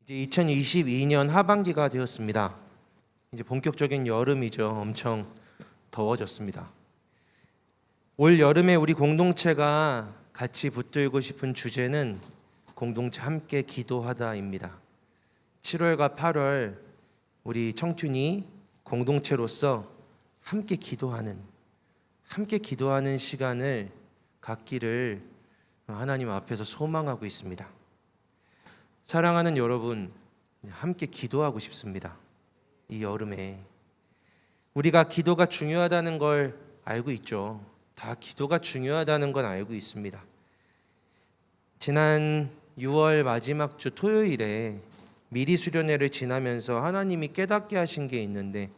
이제 2022년 하반기가 되었습니다. 이제 본격적인 여름이죠. 엄청 더워졌습니다. 올 여름에 우리 공동체가 같이 붙들고 싶은 주제는 공동체 함께 기도하다입니다. 7월과 8월 우리 청춘이 공동체로서 함께 기도하는 시간을 갖기를 하나님 앞에서 소망하고 있습니다. 사랑하는 여러분, 함께 기도하고 싶습니다. 이 여름에 우리가 기도가 중요하다는 걸 알고 있죠. 다 기도가 중요하다는 건 알고 있습니다. 지난 6월 마지막 주 토요일에 미리 수련회를 지나면서 하나님이 깨닫게 하신 게 있는데,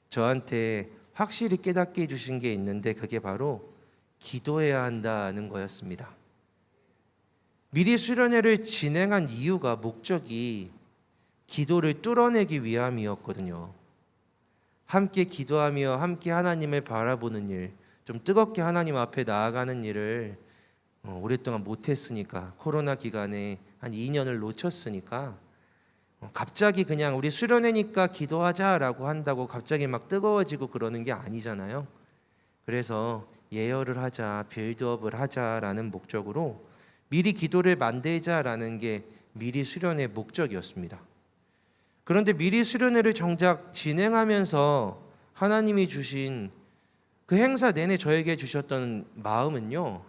저한테 확실히 깨닫게 해주신 게 있는데, 그게 바로 기도해야 한다는 거였습니다. 미리 수련회를 진행한 이유가, 목적이 기도를 뚫어내기 위함이었거든요. 함께 기도하며 함께 하나님을 바라보는 일, 좀 뜨겁게 하나님 앞에 나아가는 일을 오랫동안 못했으니까, 코로나 기간에 한 2년을 놓쳤으니까 갑자기 그냥 우리 수련회니까 기도하자라고 한다고 갑자기 막 뜨거워지고 그러는 게 아니잖아요. 그래서 예열을 하자, 빌드업을 하자라는 목적으로 미리 기도를 만들자라는 게 미리 수련회 목적이었습니다. 그런데 미리 수련회를 정작 진행하면서 하나님이 주신 그 행사 내내 저에게 주셨던 마음은요,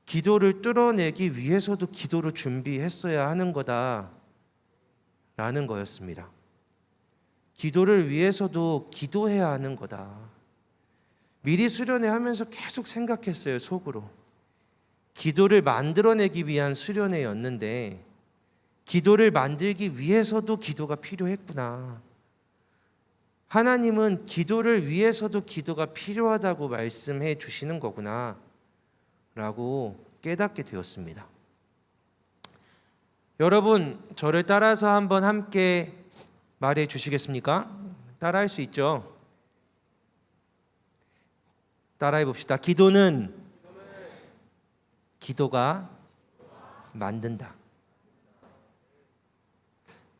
기도를 뚫어내기 위해서도 기도를 준비했어야 하는 거다라는 거였습니다. 기도를 위해서도 기도해야 하는 거다. 미리 수련회 하면서 계속 생각했어요, 속으로. 기도를 만들어내기 위한 수련회였는데 기도를 만들기 위해서도 기도가 필요했구나. 하나님은 기도를 위해서도 기도가 필요하다고 말씀해 주시는 거구나 라고 깨닫게 되었습니다. 여러분, 저를 따라서 한번 함께 말해 주시겠습니까? 따라할 수 있죠? 따라해 봅시다. 기도가 만든다.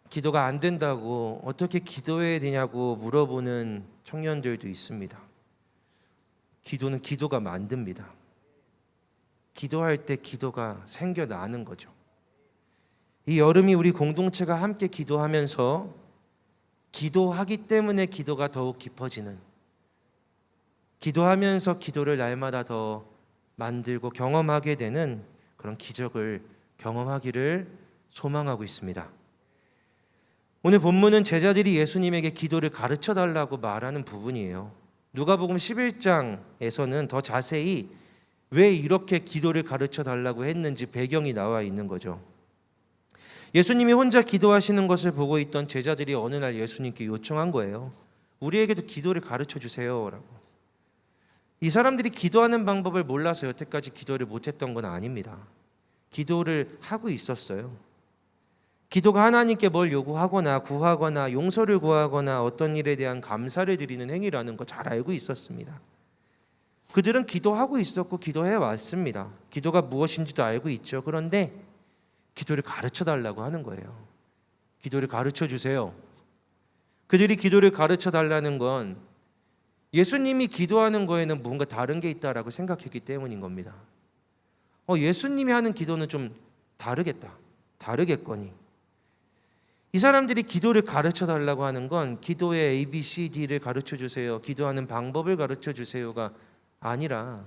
기도가 안 된다고 어떻게 기도해야 되냐고 물어보는 청년들도 있습니다. 기도는 기도가 만듭니다. 기도할 때 기도가 생겨나는 거죠. 이 여름이 우리 공동체가 함께 기도하면서 기도하기 때문에 기도가 더욱 깊어지는, 기도하면서 기도를 날마다 더 만들고 경험하게 되는 그런 기적을 경험하기를 소망하고 있습니다. 오늘 본문은 제자들이 예수님에게 기도를 가르쳐 달라고 말하는 부분이에요. 누가복음 11장에서는 더 자세히 왜 이렇게 기도를 가르쳐 달라고 했는지 배경이 나와 있는 거죠. 예수님이 혼자 기도하시는 것을 보고 있던 제자들이 어느 날 예수님께 요청한 거예요. 우리에게도 기도를 가르쳐 주세요라고. 이 사람들이 기도하는 방법을 몰라서 여태까지 기도를 못했던 건 아닙니다. 기도를 하고 있었어요. 기도가 하나님께 뭘 요구하거나 구하거나 용서를 구하거나 어떤 일에 대한 감사를 드리는 행위라는 거 잘 알고 있었습니다. 그들은 기도하고 있었고 기도해 왔습니다. 기도가 무엇인지도 알고 있죠. 그런데 기도를 가르쳐 달라고 하는 거예요. 기도를 가르쳐 주세요. 그들이 기도를 가르쳐 달라는 건 예수님이 기도하는 거에는 뭔가 다른 게 있다라고 생각했기 때문인 겁니다. 예수님이 하는 기도는 좀 다르겠거니. 이 사람들이 기도를 가르쳐 달라고 하는 건 기도의 ABCD를 가르쳐 주세요, 기도하는 방법을 가르쳐 주세요가 아니라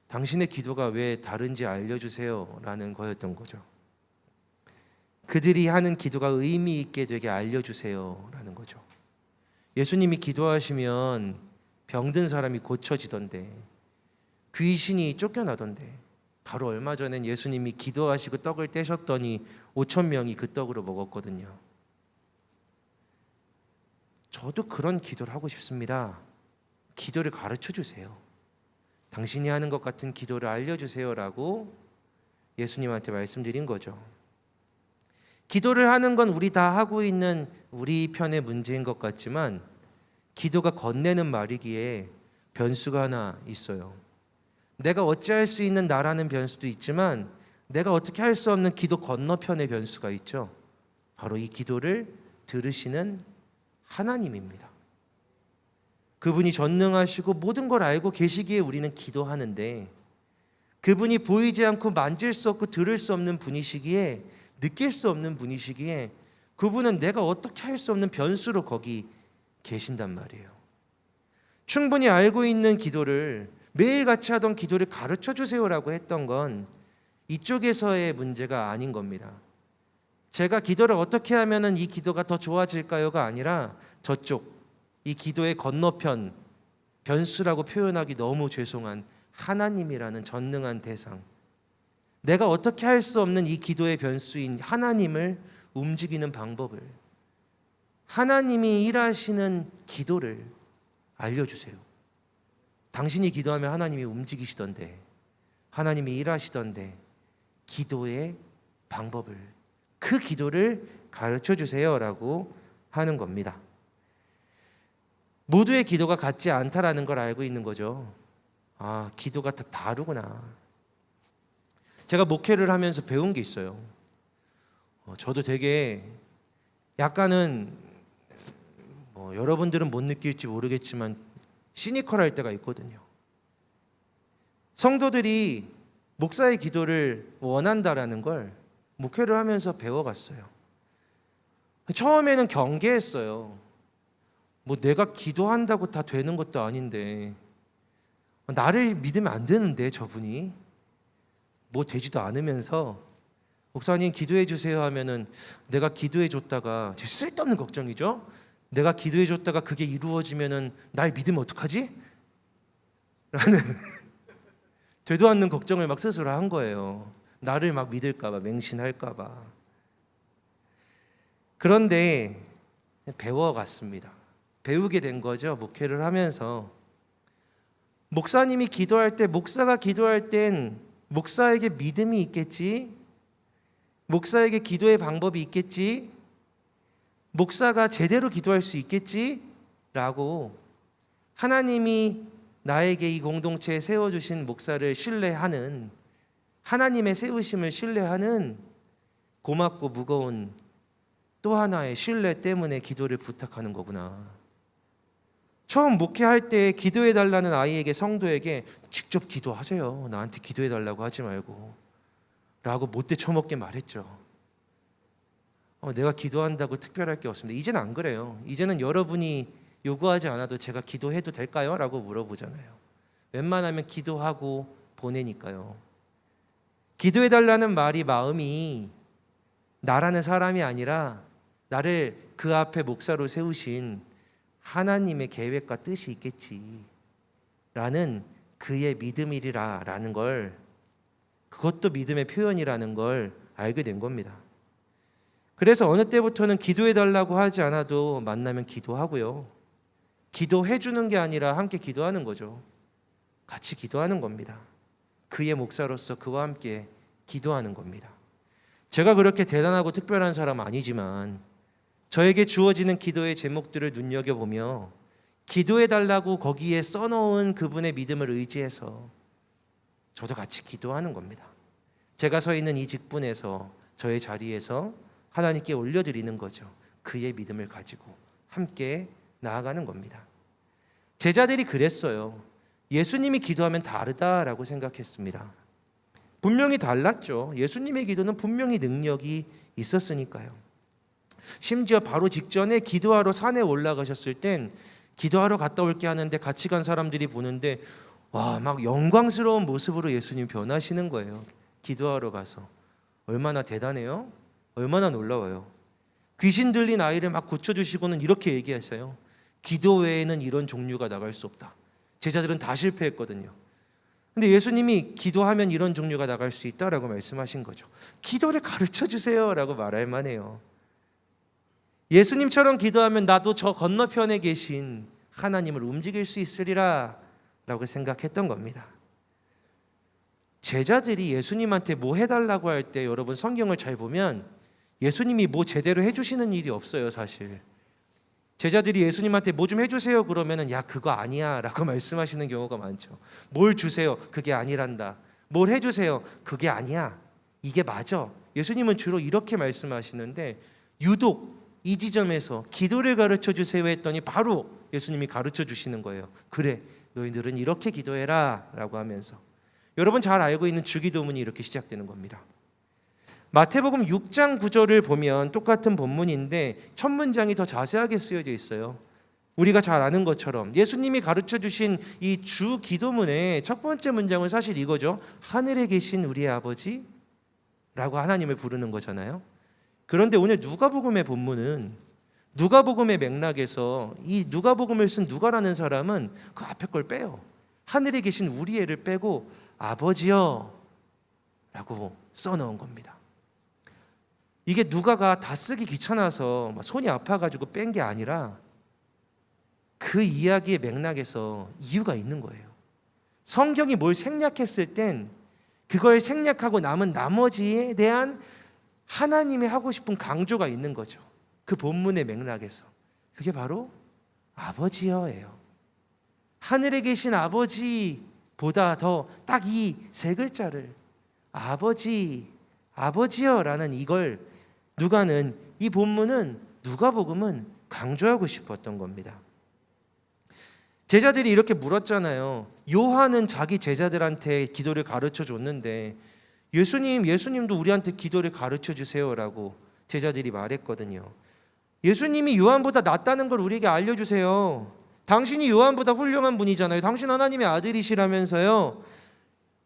당신의 기도가 왜 다른지 알려주세요 라는 거였던 거죠. 그들이 하는 기도가 의미 있게 되게 알려주세요 라는 거죠. 예수님이 기도하시면 병든 사람이 고쳐지던데, 귀신이 쫓겨나던데, 바로 얼마 전엔 예수님이 기도하시고 떡을 떼셨더니 5,000명이 그 떡으로 먹었거든요. 저도 그런 기도를 하고 싶습니다. 기도를 가르쳐 주세요. 당신이 하는 것 같은 기도를 알려주세요라고 예수님한테 말씀드린 거죠. 기도를 하는 건 우리 다 하고 있는 우리 편의 문제인 것 같지만 기도가 건네는 말이기에 변수가 하나 있어요. 내가 어찌할 수 있는 나라는 변수도 있지만 내가 어떻게 할 수 없는 기도 건너편의 변수가 있죠. 바로 이 기도를 들으시는 하나님입니다. 그분이 전능하시고 모든 걸 알고 계시기에 우리는 기도하는데, 그분이 보이지 않고 만질 수 없고 들을 수 없는 분이시기에, 느낄 수 없는 분이시기에 그분은 내가 어떻게 할 수 없는 변수로 거기 계신단 말이에요. 충분히 알고 있는 기도를, 매일같이 하던 기도를 가르쳐 주세요라고 했던 건 이쪽에서의 문제가 아닌 겁니다. 제가 기도를 어떻게 하면 이 기도가 더 좋아질까요가 아니라 저쪽, 이 기도의 건너편, 변수라고 표현하기 너무 죄송한 하나님이라는 전능한 대상, 내가 어떻게 할 수 없는 이 기도의 변수인 하나님을 움직이는 방법을, 하나님이 일하시는 기도를 알려주세요. 당신이 기도하면 하나님이 움직이시던데, 하나님이 일하시던데, 기도의 방법을, 그 기도를 가르쳐 주세요라고 하는 겁니다. 모두의 기도가 같지 않다라는 걸 알고 있는 거죠. 아, 기도가 다 다르구나. 제가 목회를 하면서 배운 게 있어요. 저도 되게 약간은 여러분들은 못 느낄지 모르겠지만 시니컬할 때가 있거든요. 성도들이 목사의 기도를 원한다라는 걸 목회를 하면서 배워갔어요. 처음에는 경계했어요. 내가 기도한다고 다 되는 것도 아닌데, 나를 믿으면 안 되는데 저분이 되지도 않으면서 목사님 기도해 주세요 하면은 내가 기도해 줬다가, 쓸데없는 걱정이죠. 내가 기도해 줬다가 그게 이루어지면은 날 믿으면 어떡하지? 라는 되도 않는 걱정을 막 스스로 한 거예요. 나를 막 믿을까 봐, 맹신할까 봐. 그런데 배워갔습니다. 배우게 된 거죠. 목회를 하면서 목사님이 기도할 때, 목사가 기도할 땐 목사에게 믿음이 있겠지, 목사에게 기도의 방법이 있겠지, 목사가 제대로 기도할 수 있겠지 라고 하나님이 나에게 이 공동체에 세워주신 목사를 신뢰하는, 하나님의 세우심을 신뢰하는 고맙고 무거운 또 하나의 신뢰 때문에 기도를 부탁하는 거구나. 처음 목회할 때 기도해달라는 아이에게, 성도에게 직접 기도하세요, 나한테 기도해달라고 하지 말고 라고 못돼 처먹게 말했죠. 내가 기도한다고 특별할 게 없습니다. 이제는 안 그래요. 이제는 여러분이 요구하지 않아도 제가 기도해도 될까요? 라고 물어보잖아요. 웬만하면 기도하고 보내니까요. 기도해달라는 말이 마음이 나라는 사람이 아니라 나를 그 앞에 목사로 세우신 하나님의 계획과 뜻이 있겠지 라는 그의 믿음이리라 라는 걸, 그것도 믿음의 표현이라는 걸 알게 된 겁니다. 그래서 어느 때부터는 기도해달라고 하지 않아도 만나면 기도하고요, 기도해 주는 게 아니라 함께 기도하는 거죠. 같이 기도하는 겁니다. 그의 목사로서 그와 함께 기도하는 겁니다. 제가 그렇게 대단하고 특별한 사람은 아니지만 저에게 주어지는 기도의 제목들을 눈여겨보며 기도해달라고 거기에 써놓은 그분의 믿음을 의지해서 저도 같이 기도하는 겁니다. 제가 서 있는 이 직분에서, 저의 자리에서 하나님께 올려드리는 거죠. 그의 믿음을 가지고 함께 나아가는 겁니다. 제자들이 그랬어요. 예수님이 기도하면 다르다라고 생각했습니다. 분명히 달랐죠. 예수님의 기도는 분명히 능력이 있었으니까요. 심지어 바로 직전에 기도하러 산에 올라가셨을 땐 기도하러 갔다 올게 하는데 같이 간 사람들이 보는데 막 영광스러운 모습으로 예수님 변하시는 거예요. 기도하러 가서. 얼마나 대단해요? 얼마나 놀라워요. 귀신 들린 아이를 막 고쳐주시고는 이렇게 얘기했어요. 기도 외에는 이런 종류가 나갈 수 없다. 제자들은 다 실패했거든요. 근데 예수님이 기도하면 이런 종류가 나갈 수 있다라고 말씀하신 거죠. 기도를 가르쳐 주세요라고 말할 만해요. 예수님처럼 기도하면 나도 저 건너편에 계신 하나님을 움직일 수 있으리라 라고 생각했던 겁니다. 제자들이 예수님한테 뭐 해달라고 할 때 여러분 성경을 잘 보면 예수님이 뭐 제대로 해주시는 일이 없어요. 사실 제자들이 예수님한테 뭐 좀 해주세요 그러면은 야 그거 아니야 라고 말씀하시는 경우가 많죠. 뭘 주세요? 그게 아니란다. 뭘 해주세요? 그게 아니야. 이게 맞아. 예수님은 주로 이렇게 말씀하시는데 유독 이 지점에서 기도를 가르쳐 주세요 했더니 바로 예수님이 가르쳐 주시는 거예요. 그래, 너희들은 이렇게 기도해라 라고 하면서, 여러분 잘 알고 있는 주기도문이 이렇게 시작되는 겁니다. 마태복음 6장 9절을 보면 똑같은 본문인데 첫 문장이 더 자세하게 쓰여져 있어요. 우리가 잘 아는 것처럼 예수님이 가르쳐 주신 이 주 기도문의 첫 번째 문장은 사실 이거죠. 하늘에 계신 우리의 아버지 라고 하나님을 부르는 거잖아요. 그런데 오늘 누가복음의 본문은 누가복음의 맥락에서 이 누가복음을 쓴 누가라는 사람은 그 앞에 걸 빼요. 하늘에 계신 우리의를 빼고 아버지여 라고 써놓은 겁니다. 이게 누가가 다 쓰기 귀찮아서 손이 아파가지고 뺀 게 아니라 그 이야기의 맥락에서 이유가 있는 거예요. 성경이 뭘 생략했을 땐 그걸 생략하고 남은 나머지에 대한 하나님이 하고 싶은 강조가 있는 거죠. 그 본문의 맥락에서. 그게 바로 아버지여예요. 하늘에 계신 아버지보다 더 딱 이 세 글자를 아버지, 아버지여라는 이걸 누가는, 이 본문은 누가복음은 강조하고 싶었던 겁니다. 제자들이 이렇게 물었잖아요. 요한은 자기 제자들한테 기도를 가르쳐 줬는데 예수님도 우리한테 기도를 가르쳐 주세요라고 제자들이 말했거든요. 예수님이 요한보다 낫다는 걸 우리에게 알려주세요. 당신이 요한보다 훌륭한 분이잖아요. 당신 하나님의 아들이시라면서요.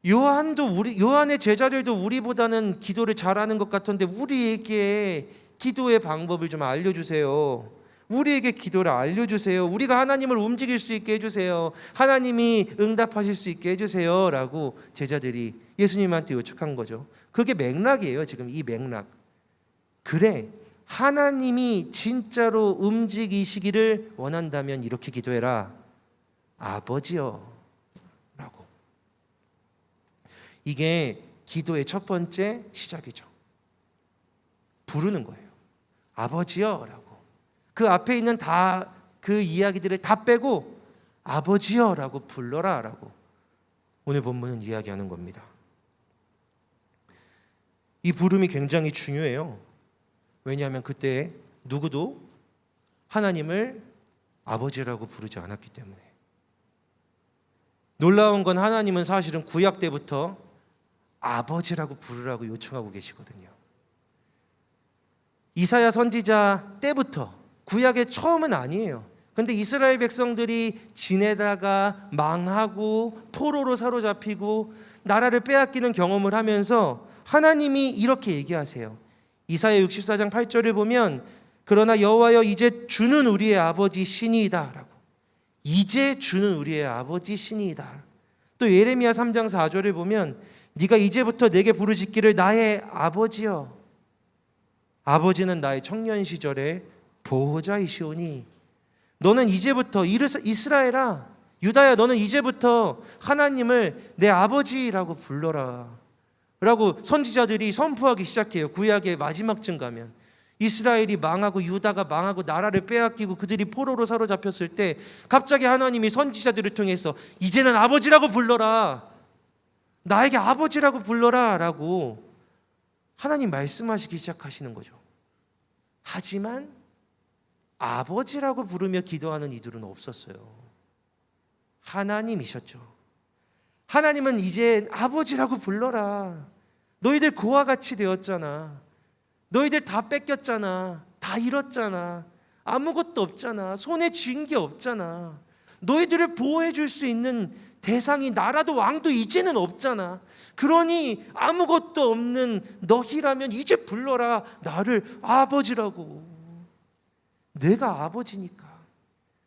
요한의 제자들도 우리보다는 기도를 잘하는 것 같은데 우리에게 기도의 방법을 좀 알려주세요. 우리에게 기도를 알려주세요. 우리가 하나님을 움직일 수 있게 해주세요. 하나님이 응답하실 수 있게 해주세요 라고 제자들이 예수님한테 요청한 거죠. 그게 맥락이에요. 지금 이 맥락. 그래, 하나님이 진짜로 움직이시기를 원한다면 이렇게 기도해라. 아버지여 라고. 이게 기도의 첫 번째 시작이죠. 부르는 거예요. 아버지여 라고. 그 앞에 있는 다 그 이야기들을 다 빼고 아버지여 라고 불러라 라고 오늘 본문은 이야기하는 겁니다. 이 부름이 굉장히 중요해요. 왜냐하면 그때 누구도 하나님을 아버지라고 부르지 않았기 때문에. 놀라운 건 하나님은 사실은 구약 때부터 아버지라고 부르라고 요청하고 계시거든요. 이사야 선지자 때부터, 구약의 처음은 아니에요. 근데 이스라엘 백성들이 지내다가 망하고 포로로 사로잡히고 나라를 빼앗기는 경험을 하면서 하나님이 이렇게 얘기하세요. 이사야 64장 8절을 보면 그러나 여호와여 이제 주는 우리의 아버지 신이다 라고. 이제 주는 우리의 아버지 신이다. 또 예레미야 3장 4절을 보면 네가 이제부터 내게 부르짖기를 나의 아버지여. 아버지는 나의 청년 시절의 보호자이시오니 너는 이제부터 이스라엘아, 유다야, 너는 이제부터 하나님을 내 아버지라고 불러라 라고 선지자들이 선포하기 시작해요. 구약의 마지막쯤 가면 이스라엘이 망하고 유다가 망하고 나라를 빼앗기고 그들이 포로로 사로잡혔을 때 갑자기 하나님이 선지자들을 통해서 이제는 아버지라고 불러라, 나에게 아버지라고 불러라 라고 하나님 말씀하시기 시작하시는 거죠. 하지만 아버지라고 부르며 기도하는 이들은 없었어요. 하나님이셨죠. 하나님은 이제 아버지라고 불러라. 너희들 고와 같이 되었잖아. 너희들 다 뺏겼잖아. 다 잃었잖아. 아무것도 없잖아. 손에 쥔 게 없잖아. 너희들을 보호해 줄 수 있는 대상이 나라도 왕도 이제는 없잖아. 그러니 아무것도 없는 너희라면 이제 불러라. 나를 아버지라고. 내가 아버지니까.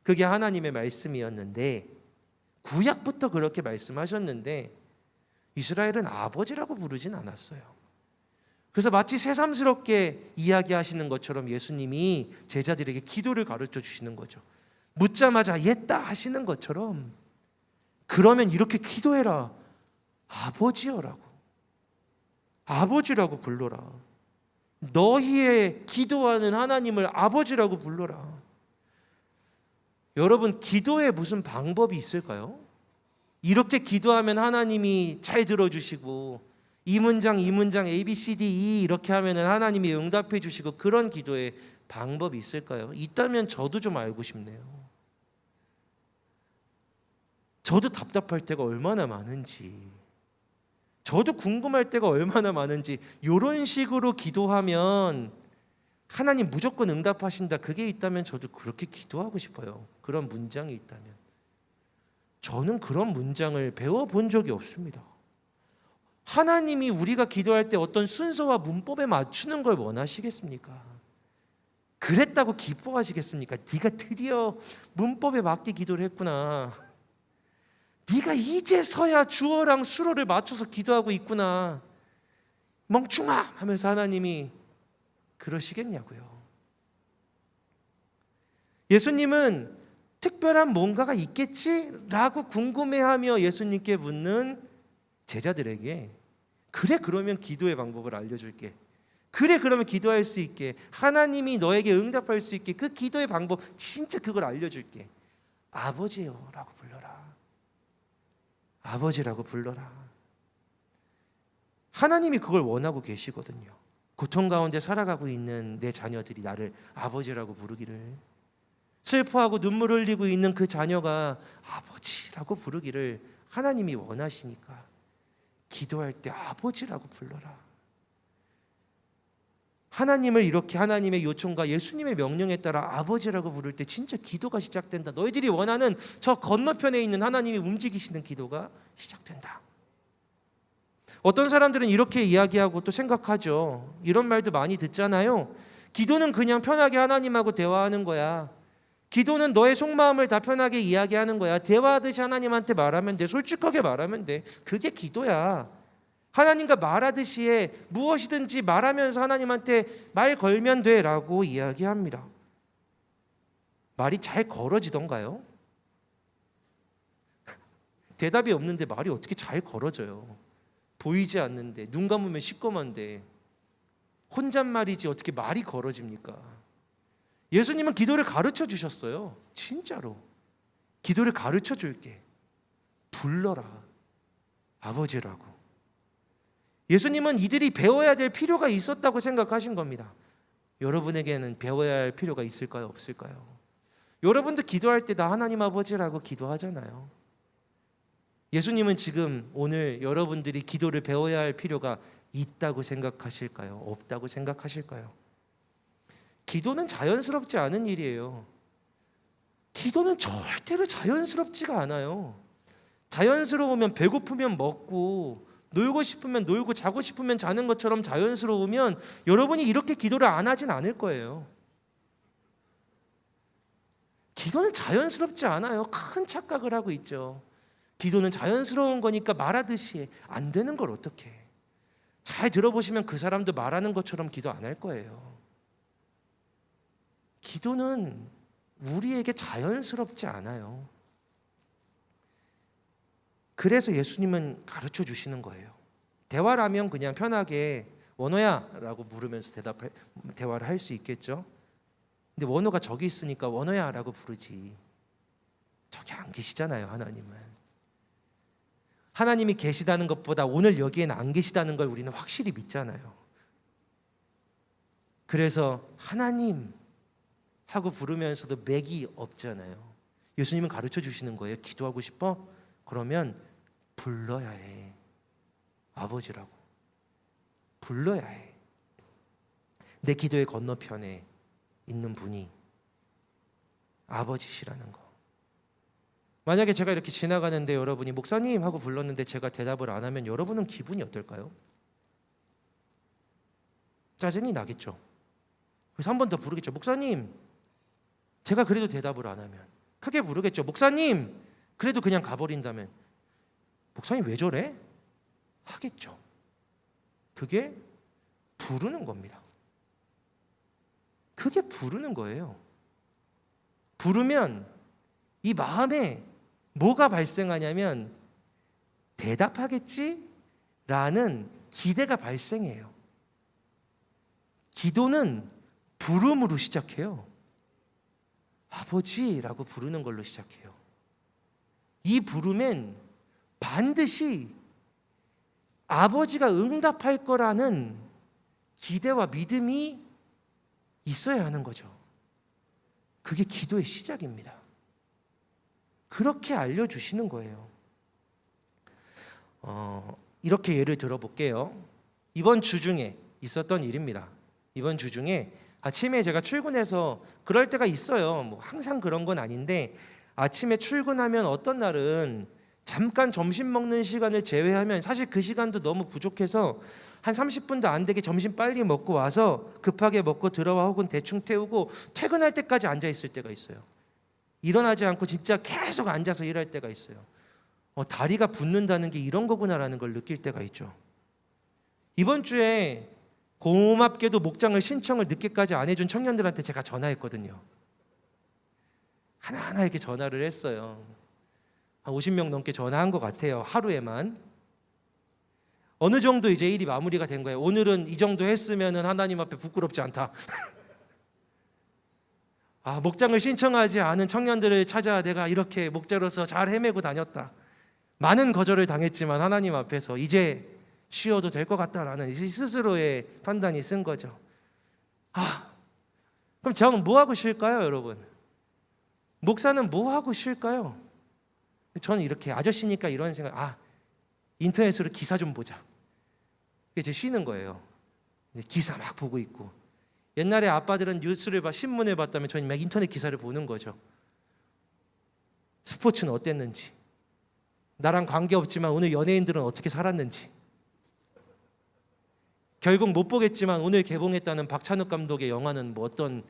그게 하나님의 말씀이었는데 구약부터 그렇게 말씀하셨는데 이스라엘은 아버지라고 부르진 않았어요. 그래서 마치 새삼스럽게 이야기하시는 것처럼 예수님이 제자들에게 기도를 가르쳐 주시는 거죠. 묻자마자 옛다 하시는 것처럼 그러면 이렇게 기도해라. 아버지여라고. 아버지라고 불러라. 너희의 기도하는 하나님을 아버지라고 불러라. 여러분, 기도에 무슨 방법이 있을까요? 이렇게 기도하면 하나님이 잘 들어주시고 이 문장 이 문장 A, B, C, D, E 이렇게 하면은 하나님이 응답해 주시고 그런 기도의 방법이 있을까요? 있다면 저도 좀 알고 싶네요. 저도 답답할 때가 얼마나 많은지, 저도 궁금할 때가 얼마나 많은지, 이런 식으로 기도하면 하나님 무조건 응답하신다, 그게 있다면 저도 그렇게 기도하고 싶어요. 그런 문장이 있다면. 저는 그런 문장을 배워본 적이 없습니다. 하나님이 우리가 기도할 때 어떤 순서와 문법에 맞추는 걸 원하시겠습니까? 그랬다고 기뻐하시겠습니까? 네가 드디어 문법에 맞게 기도를 했구나. 네가 이제서야 주어랑 수로를 맞춰서 기도하고 있구나. 멍충아 하면서 하나님이 그러시겠냐고요. 예수님은 특별한 뭔가가 있겠지라고 궁금해하며 예수님께 묻는 제자들에게, 그래 그러면 기도의 방법을 알려줄게. 그래 그러면 기도할 수 있게, 하나님이 너에게 응답할 수 있게 그 기도의 방법 진짜 그걸 알려줄게. 아버지요 라고 불러라. 아버지라고 불러라. 하나님이 그걸 원하고 계시거든요. 고통 가운데 살아가고 있는 내 자녀들이 나를 아버지라고 부르기를, 슬퍼하고 눈물 흘리고 있는 그 자녀가 아버지라고 부르기를 하나님이 원하시니까 기도할 때 아버지라고 불러라. 하나님을 이렇게 하나님의 요청과 예수님의 명령에 따라 아버지라고 부를 때 진짜 기도가 시작된다. 너희들이 원하는 저 건너편에 있는 하나님이 움직이시는 기도가 시작된다. 어떤 사람들은 이렇게 이야기하고 또 생각하죠. 이런 말도 많이 듣잖아요. 기도는 그냥 편하게 하나님하고 대화하는 거야. 기도는 너의 속마음을 다 편하게 이야기하는 거야. 대화하듯이 하나님한테 말하면 돼. 솔직하게 말하면 돼. 그게 기도야. 하나님과 말하듯이 해. 무엇이든지 말하면서 하나님한테 말 걸면 돼 라고 이야기합니다. 말이 잘 걸어지던가요? 대답이 없는데 말이 어떻게 잘 걸어져요? 보이지 않는데, 눈 감으면 시꺼먼데 혼잣말이지 어떻게 말이 걸어집니까? 예수님은 기도를 가르쳐 주셨어요. 진짜로. 기도를 가르쳐 줄게. 불러라. 아버지라고. 예수님은 이들이 배워야 될 필요가 있었다고 생각하신 겁니다. 여러분에게는 배워야 할 필요가 있을까요? 없을까요? 여러분도 기도할 때 나 하나님 아버지라고 기도하잖아요. 예수님은 지금 오늘 여러분들이 기도를 배워야 할 필요가 있다고 생각하실까요? 없다고 생각하실까요? 기도는 자연스럽지 않은 일이에요. 기도는 절대로 자연스럽지가 않아요. 자연스러우면 배고프면 먹고, 놀고 싶으면 놀고, 자고 싶으면 자는 것처럼 자연스러우면 여러분이 이렇게 기도를 안 하진 않을 거예요. 기도는 자연스럽지 않아요. 큰 착각을 하고 있죠. 기도는 자연스러운 거니까 말하듯이 해. 안 되는 걸 어떻게 해. 잘 들어보시면 그 사람도 말하는 것처럼 기도 안 할 거예요. 기도는 우리에게 자연스럽지 않아요. 그래서 예수님은 가르쳐 주시는 거예요. 대화라면 그냥 편하게 원호야 라고 물으면서 대화를 할 수 있겠죠. 근데 원호가 저기 있으니까 원호야 라고 부르지, 저기 안 계시잖아요. 하나님이 계시다는 것보다 오늘 여기에는 안 계시다는 걸 우리는 확실히 믿잖아요. 그래서 하나님 하고 부르면서도 맥이 없잖아요. 예수님은 가르쳐 주시는 거예요. 기도하고 싶어? 그러면 불러야 해. 아버지라고. 불러야 해. 내 기도의 건너편에 있는 분이 아버지시라는 거. 만약에 제가 이렇게 지나가는데 여러분이 목사님 하고 불렀는데 제가 대답을 안 하면 여러분은 기분이 어떨까요? 짜증이 나겠죠. 그래서 한 번 더 부르겠죠. 목사님. 제가 그래도 대답을 안 하면 크게 부르겠죠. 목사님. 그래도 그냥 가버린다면 목사님 왜 저래? 하겠죠. 그게 부르는 겁니다. 그게 부르는 거예요. 부르면 이 마음에 뭐가 발생하냐면 대답하겠지라는 기대가 발생해요. 기도는 부름으로 시작해요. 아버지라고 부르는 걸로 시작해요. 이 부름엔 반드시 아버지가 응답할 거라는 기대와 믿음이 있어야 하는 거죠. 그게 기도의 시작입니다. 그렇게 알려주시는 거예요. 이렇게 예를 들어볼게요. 이번 주 중에 있었던 일입니다. 이번 주 중에 아침에 제가 출근해서 그럴 때가 있어요. 뭐 항상 그런 건 아닌데 아침에 출근하면 어떤 날은 잠깐 점심 먹는 시간을 제외하면 사실 그 시간도 너무 부족해서 한 30분도 안 되게 점심 빨리 먹고 와서 급하게 먹고 들어와 혹은 대충 태우고 퇴근할 때까지 앉아 있을 때가 있어요. 일어나지 않고 진짜 계속 앉아서 일할 때가 있어요. 다리가 붓는다는 게 이런 거구나라는 걸 느낄 때가 있죠. 이번 주에 고맙게도 목장을 신청을 늦게까지 안 해준 청년들한테 제가 전화했거든요. 하나하나 이렇게 전화를 했어요. 한 50명 넘게 전화한 것 같아요. 하루에만. 어느 정도 이제 일이 마무리가 된 거예요. 오늘은 이 정도 했으면 하나님 앞에 부끄럽지 않다. 목장을 신청하지 않은 청년들을 찾아 내가 이렇게 목자로서 잘 헤매고 다녔다. 많은 거절을 당했지만 하나님 앞에서 이제 쉬어도 될 것 같다라는 스스로의 판단이 쓴 거죠. 그럼 저는 뭐 하고 쉴까요, 여러분? 목사는 뭐 하고 쉴까요? 저는 이렇게 아저씨니까 이런 생각, 인터넷으로 기사 좀 보자. 이게 제 쉬는 거예요. 기사 막 보고 있고. 옛날에 아빠들은 뉴스를 신문을 봤다면 저는 막 인터넷 기사를 보는 거죠. 스포츠는 어땠는지, 나랑 관계없지만 오늘 연예인들은 어떻게 살았는지. 결국 못 보겠지만 오늘 개봉했다는 박찬욱 감독의 영화는 뭐 어떤,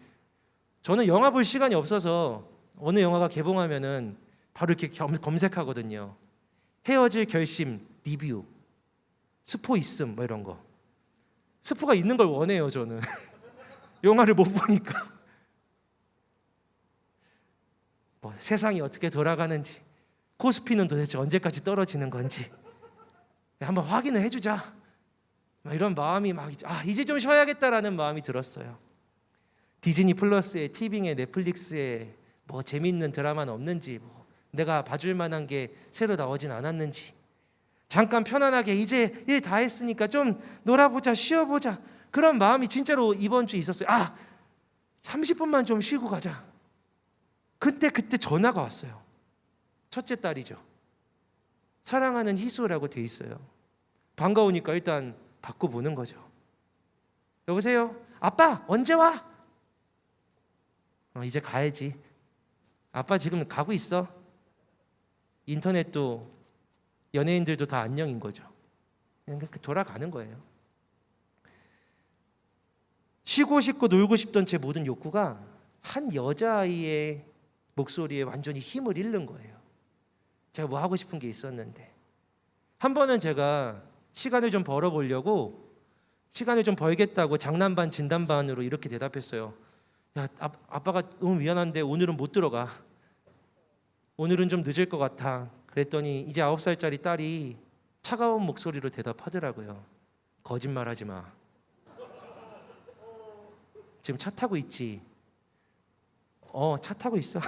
저는 영화 볼 시간이 없어서 어느 영화가 개봉하면은 바로 이렇게 검색하거든요. 헤어질 결심 리뷰, 스포 있음 뭐 이런 거. 스포가 있는 걸 원해요, 저는. 영화를 못 보니까. 뭐 세상이 어떻게 돌아가는지, 코스피는 도대체 언제까지 떨어지는 건지 한번 확인을 해주자. 이런 마음이 이제 좀 쉬어야겠다라는 마음이 들었어요. 디즈니 플러스에, 티빙에, 넷플릭스에 뭐 재밌는 드라마는 없는지, 뭐 내가 봐줄 만한 게 새로 나오진 않았는지, 잠깐 편안하게 이제 일 다 했으니까 좀 놀아보자, 쉬어보자, 그런 마음이 진짜로 이번 주에 있었어요. 30분만 좀 쉬고 가자. 그때 전화가 왔어요. 첫째 딸이죠. 사랑하는 희수라고 돼 있어요. 반가우니까 일단 받고 보는 거죠. 여보세요? 아빠 언제 와? 이제 가야지. 아빠 지금 가고 있어. 인터넷도 연예인들도 다 안녕인 거죠. 그냥 돌아가는 거예요. 쉬고 싶고 놀고 싶던 제 모든 욕구가 한 여자아이의 목소리에 완전히 힘을 잃는 거예요. 제가 뭐 하고 싶은 게 있었는데. 한 번은 제가 시간을 좀 벌어보려고, 시간을 좀 벌겠다고 장난 반 진담 반으로 이렇게 대답했어요. 야, 아빠가 너무 미안한데 오늘은 못 들어가. 오늘은 좀 늦을 것 같아. 그랬더니 이제 9살짜리 딸이 차가운 목소리로 대답하더라고요. 거짓말하지 마. 지금 차 타고 있지? 차 타고 있어.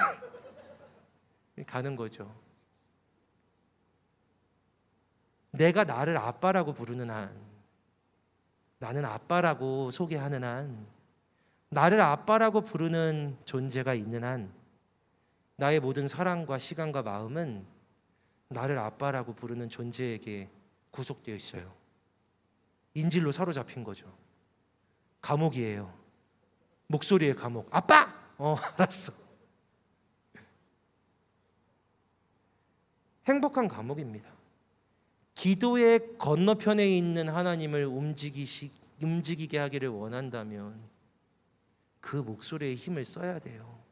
가는 거죠. 내가 나를 아빠라고 부르는 한, 나는 아빠라고 소개하는 한, 나를 아빠라고 부르는 존재가 있는 한, 나의 모든 사랑과 시간과 마음은 나를 아빠라고 부르는 존재에게 구속되어 있어요. 인질로 사로잡힌 거죠. 감옥이에요. 목소리의 감옥. 아빠! 알았어. 행복한 감옥입니다. 기도의 건너편에 있는 하나님을 움직이게 하기를 원한다면 그 목소리에 힘을 써야 돼요.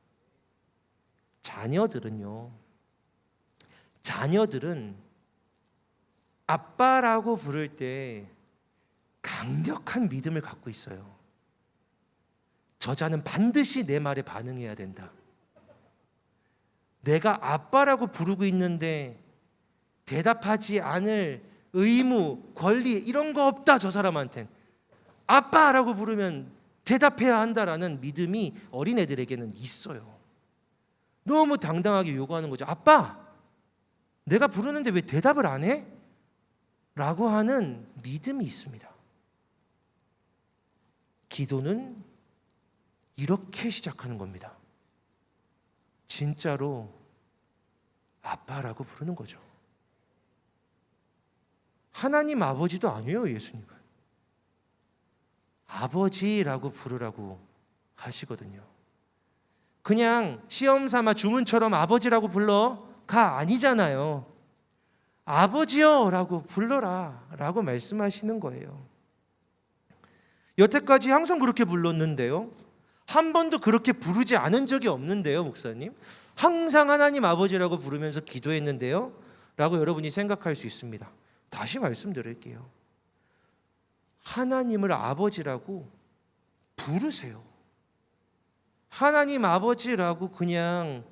자녀들은 아빠라고 부를 때 강력한 믿음을 갖고 있어요. 저자는 반드시 내 말에 반응해야 된다. 내가 아빠라고 부르고 있는데 대답하지 않을 의무, 권리 이런 거 없다. 저 사람한텐 아빠라고 부르면 대답해야 한다라는 믿음이 어린애들에게는 있어요. 너무 당당하게 요구하는 거죠. 아빠, 내가 부르는데 왜 대답을 안 해? 라고 하는 믿음이 있습니다. 기도는 이렇게 시작하는 겁니다. 진짜로 아빠라고 부르는 거죠. 하나님 아버지도 아니에요, 예수님은. 아버지라고 부르라고 하시거든요. 그냥 시험 삼아 주문처럼 아버지라고 불러가 아니잖아요. 아버지요 라고 불러라 라고 말씀하시는 거예요. 여태까지 항상 그렇게 불렀는데요, 한 번도 그렇게 부르지 않은 적이 없는데요, 목사님. 항상 하나님 아버지라고 부르면서 기도했는데요 라고 여러분이 생각할 수 있습니다. 다시 말씀드릴게요. 하나님을 아버지라고 부르세요. 하나님 아버지라고 그냥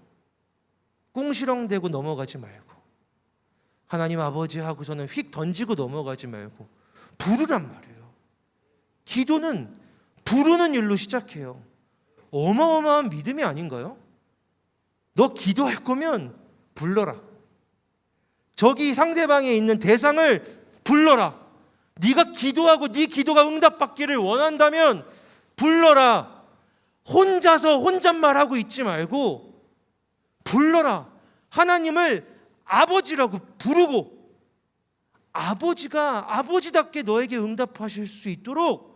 꿍시렁대고 넘어가지 말고, 하나님 아버지 하고서는 휙 던지고 넘어가지 말고 부르란 말이에요. 기도는 부르는 일로 시작해요. 어마어마한 믿음이 아닌가요? 너 기도할 거면 불러라. 저기 상대방에 있는 대상을 불러라. 네가 기도하고 네 기도가 응답받기를 원한다면 불러라. 혼자서 혼잣말하고 있지 말고 불러라. 하나님을 아버지라고 부르고 아버지가 아버지답게 너에게 응답하실 수 있도록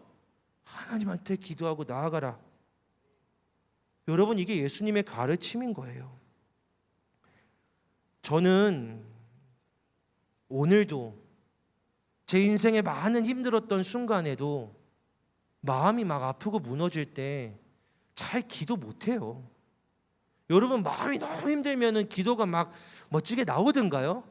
하나님한테 기도하고 나아가라. 여러분, 이게 예수님의 가르침인 거예요. 저는 오늘도 제 인생에 많은 힘들었던 순간에도 마음이 막 아프고 무너질 때 잘 기도 못해요. 여러분, 마음이 너무 힘들면은 기도가 막 멋지게 나오던가요?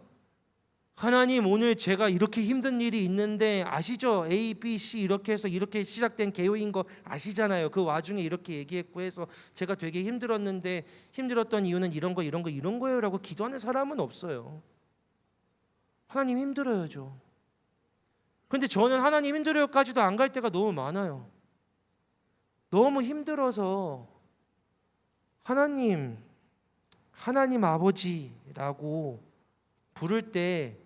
하나님, 오늘 제가 이렇게 힘든 일이 있는데 아시죠? A, B, C 이렇게 해서 이렇게 시작된 개요인 거 아시잖아요. 그 와중에 이렇게 얘기했고 해서 제가 되게 힘들었는데 힘들었던 이유는 이런 거예요 라고 기도하는 사람은 없어요. 하나님 힘들어요죠. 그런데 저는 하나님 힘들어요까지도 안 갈 때가 너무 많아요. 너무 힘들어서 하나님 아버지라고 부를 때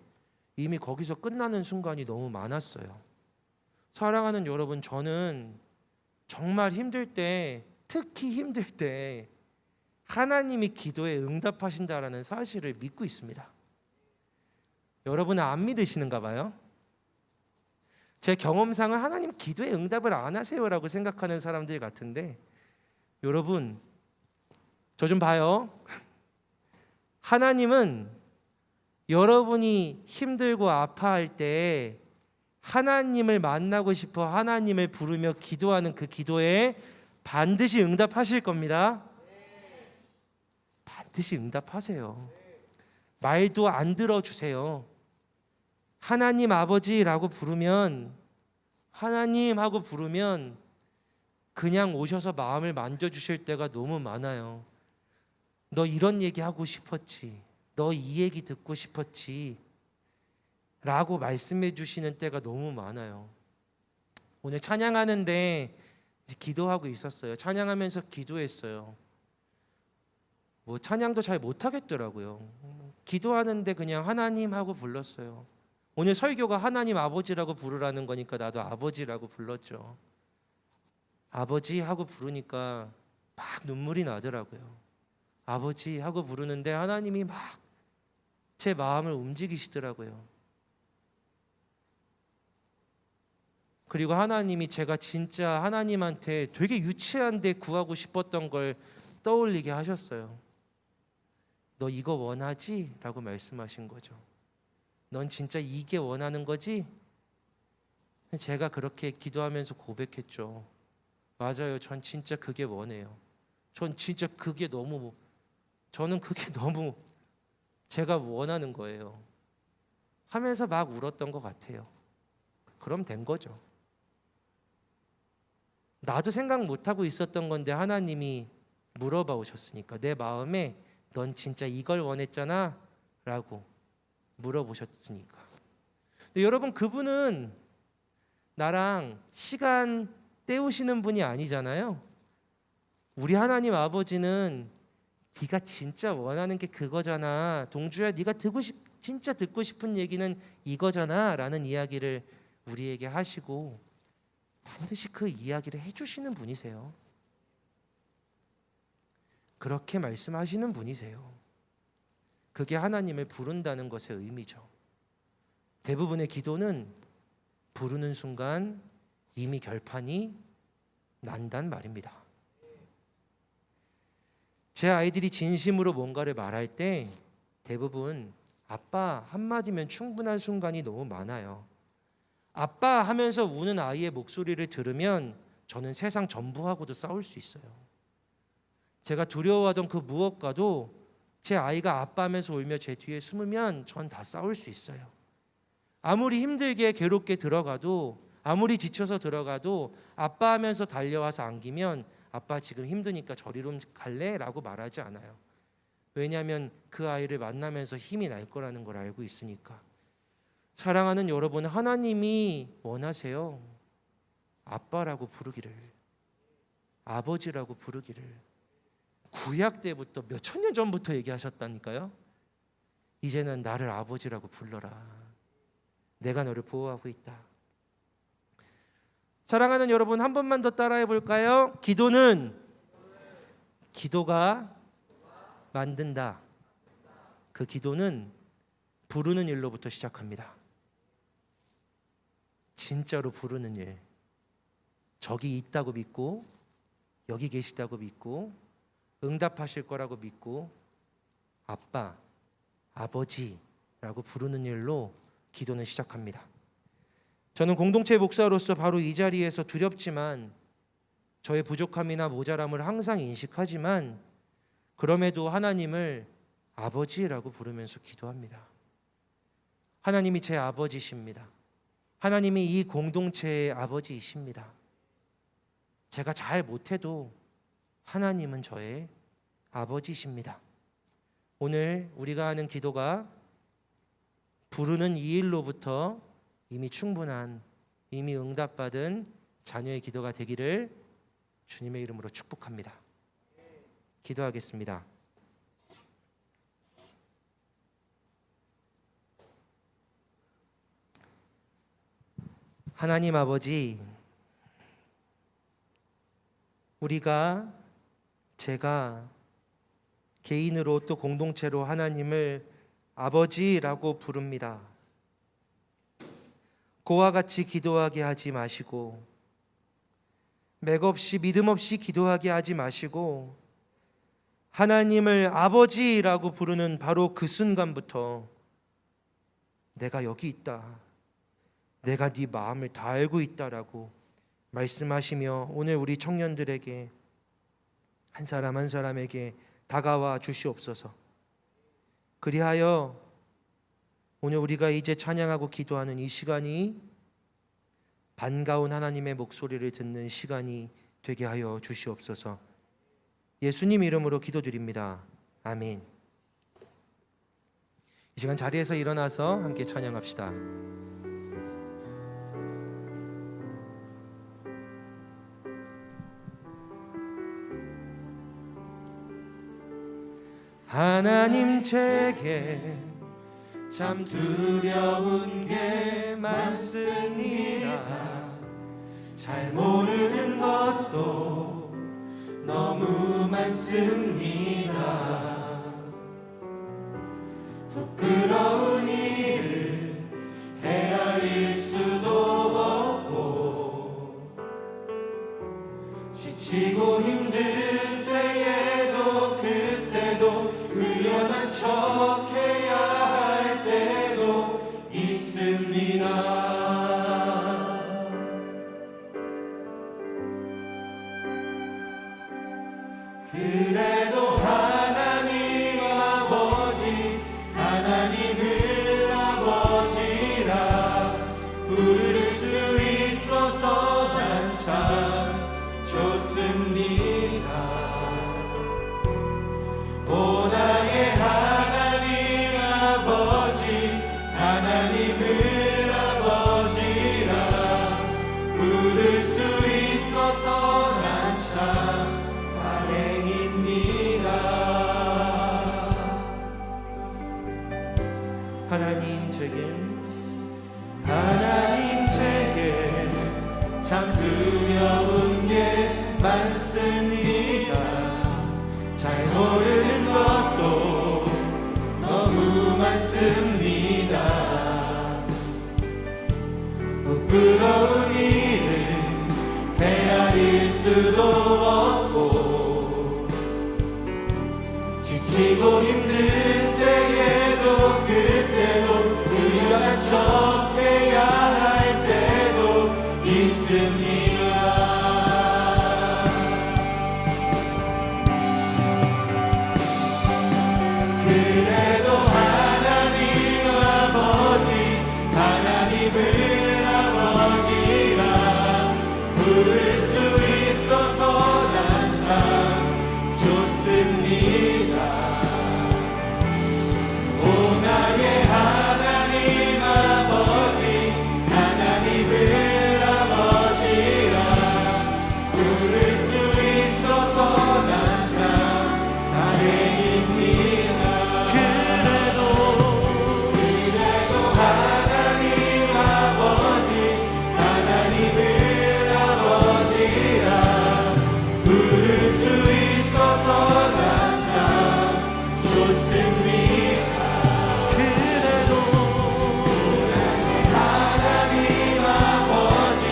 이미 거기서 끝나는 순간이 너무 많았어요. 사랑하는 여러분, 저는 정말 힘들 때, 특히 힘들 때 하나님이 기도에 응답하신다라는 사실을 믿고 있습니다. 여러분은 안 믿으시는가 봐요. 제 경험상은 하나님 기도에 응답을 안 하세요라고 생각하는 사람들 같은데, 여러분 저 좀 봐요. 하나님은 여러분이 힘들고 아파할 때 하나님을 만나고 싶어 하나님을 부르며 기도하는 그 기도에 반드시 응답하실 겁니다. 반드시 응답하세요. 말도 안 들어주세요. 하나님 아버지라고 부르면, 하나님 하고 부르면 그냥 오셔서 마음을 만져주실 때가 너무 많아요. 너 이런 얘기 하고 싶었지, 너 이 얘기 듣고 싶었지 라고 말씀해 주시는 때가 너무 많아요. 오늘 찬양하는데 기도하고 있었어요. 찬양하면서 기도했어요. 뭐 찬양도 잘 못하겠더라고요. 기도하는데 그냥 하나님 하고 불렀어요. 오늘 설교가 하나님 아버지라고 부르라는 거니까 나도 아버지라고 불렀죠. 아버지 하고 부르니까 막 눈물이 나더라고요. 아버지 하고 부르는데 하나님이 막 제 마음을 움직이시더라고요. 그리고 하나님이 제가 진짜 하나님한테 되게 유치한데 구하고 싶었던 걸 떠올리게 하셨어요. 너 이거 원하지? 라고 말씀하신 거죠. 넌 진짜 이게 원하는 거지? 제가 그렇게 기도하면서 고백했죠. 맞아요. 전 진짜 그게 원해요. 저는 그게 너무 제가 원하는 거예요. 하면서 막 울었던 것 같아요. 그럼 된 거죠. 나도 생각 못하고 있었던 건데 하나님이 물어봐 오셨으니까, 내 마음에 넌 진짜 이걸 원했잖아 라고 물어보셨으니까. 근데 여러분, 그분은 나랑 시간 때우시는 분이 아니잖아요. 우리 하나님 아버지는 네가 진짜 원하는 게 그거잖아, 동주야 네가 진짜 듣고 싶은 얘기는 이거잖아 라는 이야기를 우리에게 하시고 반드시 그 이야기를 해주시는 분이세요. 그렇게 말씀하시는 분이세요. 그게 하나님을 부른다는 것의 의미죠. 대부분의 기도는 부르는 순간 이미 결판이 난단 말입니다. 제 아이들이 진심으로 뭔가를 말할 때 대부분 아빠 한마디면 충분한 순간이 너무 많아요. 아빠 하면서 우는 아이의 목소리를 들으면 저는 세상 전부하고도 싸울 수 있어요. 제가 두려워하던 그 무엇과도 제 아이가 아빠 하면서 울며 제 뒤에 숨으면 전 다 싸울 수 있어요. 아무리 힘들게 괴롭게 들어가도, 아무리 지쳐서 들어가도 아빠 하면서 달려와서 안기면 아빠 지금 힘드니까 저리로 갈래? 라고 말하지 않아요. 왜냐하면 그 아이를 만나면서 힘이 날 거라는 걸 알고 있으니까. 사랑하는 여러분, 하나님이 원하세요. 아빠라고 부르기를, 아버지라고 부르기를. 구약 때부터 몇천 년 전부터 얘기하셨다니까요. 이제는 나를 아버지라고 불러라. 내가 너를 보호하고 있다. 사랑하는 여러분, 한 번만 더 따라해 볼까요? 기도가 만든다. 그 기도는 부르는 일로부터 시작합니다. 진짜로 부르는 일. 저기 있다고 믿고, 여기 계시다고 믿고, 응답하실 거라고 믿고, 아빠, 아버지라고 부르는 일로 기도는 시작합니다. 저는 공동체 목사로서 바로 이 자리에서 두렵지만, 저의 부족함이나 모자람을 항상 인식하지만, 그럼에도 하나님을 아버지라고 부르면서 기도합니다. 하나님이 제 아버지십니다. 하나님이 이 공동체의 아버지이십니다. 제가 잘 못해도 하나님은 저의 아버지십니다. 오늘 우리가 하는 기도가 부르는 이 일로부터 이미 충분한, 이미 응답받은 자녀의 기도가 되기를 주님의 이름으로 축복합니다. 기도하겠습니다. 하나님 아버지, 제가 개인으로 또 공동체로 하나님을 아버지라고 부릅니다. 그와 같이 기도하게 하지 마시고, 맥없이 믿음 없이 기도하게 하지 마시고, 하나님을 아버지라고 부르는 바로 그 순간부터 내가 여기 있다, 내가 네 마음을 다 알고 있다라고 말씀하시며 오늘 우리 청년들에게 한 사람 한 사람에게 다가와 주시옵소서. 그리하여 오늘 우리가 이제 찬양하고 기도하는 이 시간이 반가운 하나님의 목소리를 듣는 시간이 되게 하여 주시옵소서. 예수님 이름으로 기도드립니다. 아멘. 이 시간 자리에서 일어나서 함께 찬양합시다. 하나님 제게 참 두려운 게 많습니다. 잘 모르는 것도 너무 많습니다. 부끄러운 일을 헤아릴 수도 없고, 지치고 힘든 때에도 그때도 의연한 척해야 할 때도 있습니다. 그래도 하나님 아버지, 하나님을 아버지라 부를 수 있어서 난 참 좋습니다. 오 나의 하나님 아버지, 하나님을 아버지라 부를 수 있어서 난 참 다행입니다. 잘 모르는 것도 너무 많습니다. 부끄러운 일은 헤아릴 수도 없고 지치고 힘든 때에도 그때도 의연한 척 해야 할 때도 있습니다. 그래도 하나님 아버지 하나님을 아버지라 부를 수 있어서 난 참 좋습니다. 오 나의 하나님 아버지 하나님을 아버지라 부를 수 있어서 난 참 다행입니다. 그래도 하나님 아버지 하나님을 아버지라 부를 수 있어서 난 참 좋습니다. 하나님 아버지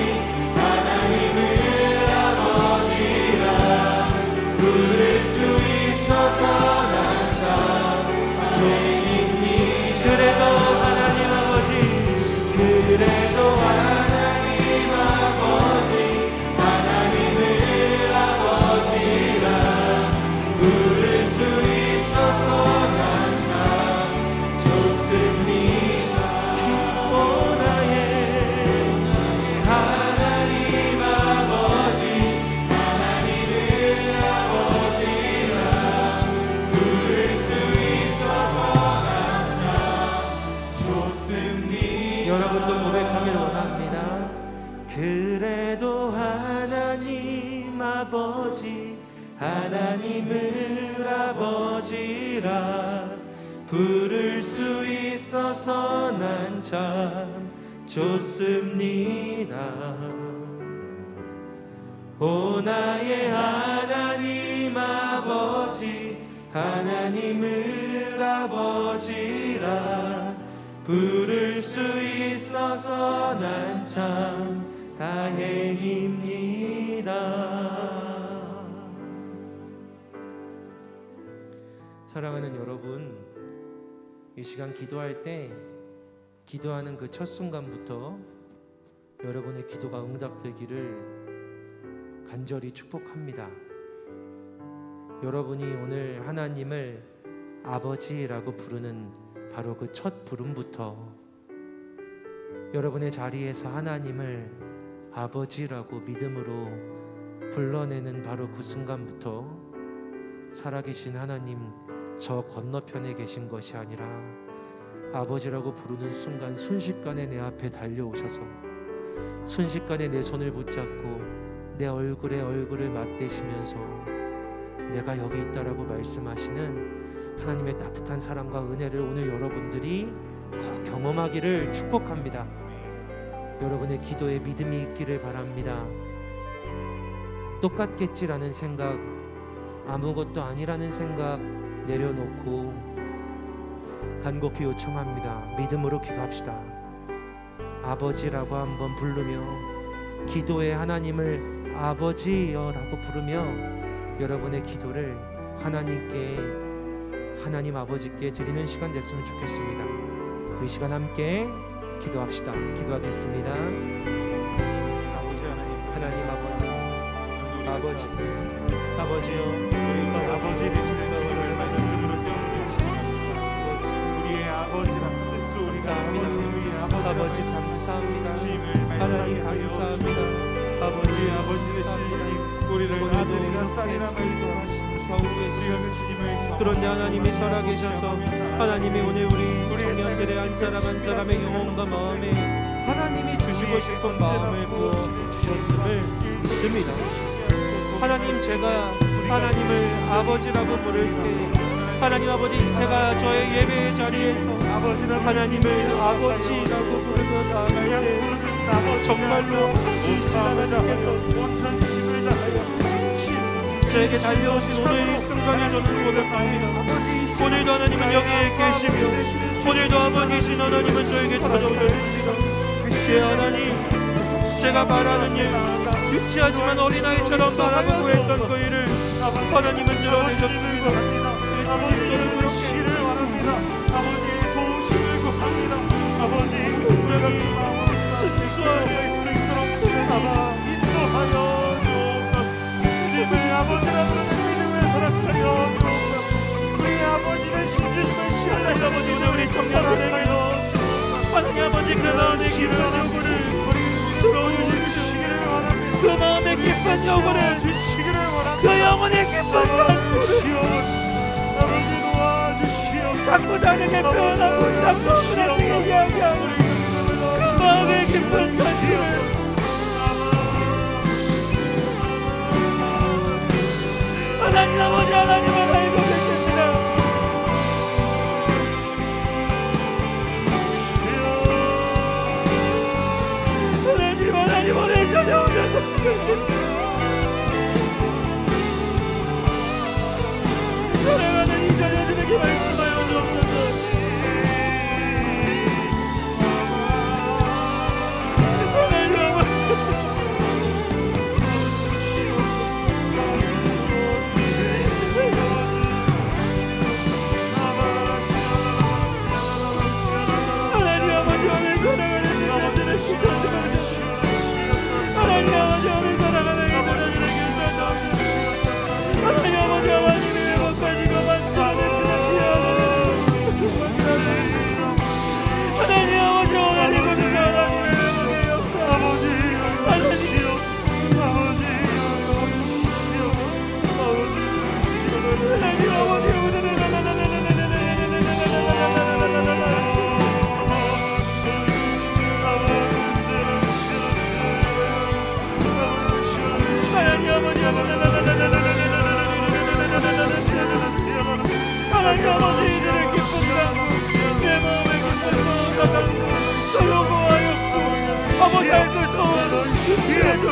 하나님을 아버지라 부를 수 있어서 난 참 죄인입니다. 그래도 하나님 아버지 하나님을 아버지라 부를 수 있어서 난 참 좋습니다. 오 나의 하나님 아버지 하나님을 아버지라 부를 수 있어서 난 참 좋습니다. 여러분도 고백하길 원합니다. 그래도 하나님 아버지 하나님을 아버지라 부를 수 있어서 난 참 좋습니다. 오 나의 하나님 아버지 하나님을 아버지라 부를 수 있어서 난 참 다행입니다. 사랑하는 여러분, 이 시간 기도할 때 기도하는 그 첫 순간부터 여러분의 기도가 응답되기를 간절히 축복합니다. 여러분이 오늘 하나님을 아버지라고 부르는 바로 그 첫 부름부터 여러분의 자리에서 하나님을 아버지라고 믿음으로 불러내는 바로 그 순간부터 살아계신 하나님 저 건너편에 계신 것이 아니라 아버지라고 부르는 순간 순식간에 내 앞에 달려오셔서 순식간에 내 손을 붙잡고 내 얼굴에 얼굴을 맞대시면서 내가 여기 있다라고 말씀하시는 하나님의 따뜻한 사랑과 은혜를 오늘 여러분들이 경험하기를 축복합니다. 여러분의 기도에 믿음이 있기를 바랍니다. 똑같겠지라는 생각, 아무것도 아니라는 생각 내려놓고 간곡히 요청합니다. 믿음으로 기도합시다. 아버지라고 한번 부르며 기도에 하나님을 아버지여라고 부르며 여러분의 기도를 하나님께, 하나님 아버지께 드리는 시간 됐으면 좋겠습니다. 이 시간 함께 기도합시다. 기도하겠습니다. 하나님 아버지, 아버지요, 아버지 되시는 주님을 말씀으로 전해주시옵소서. 우리의 아버지라 스스로 우리가 감사합니다. 우리의 아버지 감사합니다. 주님을 하나님 감사합니다. 아버지 아버지 되시는 우리를 오늘도 아들이라 딸이라 예수 말씀하시고 우리가 그 주님을 그런데 하나님이 살아계셔서 하나님이 오늘 우리 청년들의 한 사람 한 사람의 영혼과 마음에 하나님이 주시고 싶은 마음을 부어 주셨음을 믿습니다. 하나님, 제가 하나님을 아버지라고 부를 때 하나님 아버지, 제가 저의 예배의 자리에서 하나님을 아버지라고 부르며 나아갈 때 정말로 이신 하나님께서 저에게 달려오신 오늘 이 순간을 저는 고백합니다. 오늘도 하나님은 여기에 계시며 오늘도 아버지신 하나님은 저에게 찾아오셨습니다. 예 하나님, 제가 바라는 일, 유치하지만 어린아이처럼 바라고 구했던 그 일을 하나님은 드러내셨습니다. 예 주님, 저는 그렇게 시를 원합니다. 아버지의 도우심을 구합니다. 아버지 온전히 순수하게 아마 인도하여 주옵소서. 주님을 아버지라 부르는 믿음을 허락하여 주옵소서. 우리 아버지를 신주심을 시원하게 하나님 아버지, 오늘 우리 청년들에게 하나님 아버지 그 마음의 깊은 요구를 들어주십시오. 그 마음의 깊은 요구를, 그 영혼의 깊은 간구를 자꾸 다르게 표현하고 자꾸 무너지게 이야기하는 그 마음의 깊은 간구를 하나님 아버지, 하나님은 알고 계십니다. 하나님 오늘 저녁 오셔서 사랑하는 이 자녀들에게 말씀하여 주옵소서. 하나님 아버지, 하나님 아버지, 오늘 사랑하는 자녀들에게 찾아오셔서 하나님 아버지, 오늘 사랑하는 이 자녀들에게 찾아오셔서 하나님 아버지, 하나님의 회복하시고 만들어내시는 하나님 아버지, 오늘 이곳에서 하나님의 회복의 역사 하나님 하나님 아버지, 오늘 하나님 아버지, 하나님 아버지, 이들의 기쁜 간구, 내 마음의 기쁜 소원과 간구, 또 요구하였고 아버지 그 소원 유치해줘.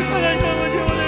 하나님 아버지, 오늘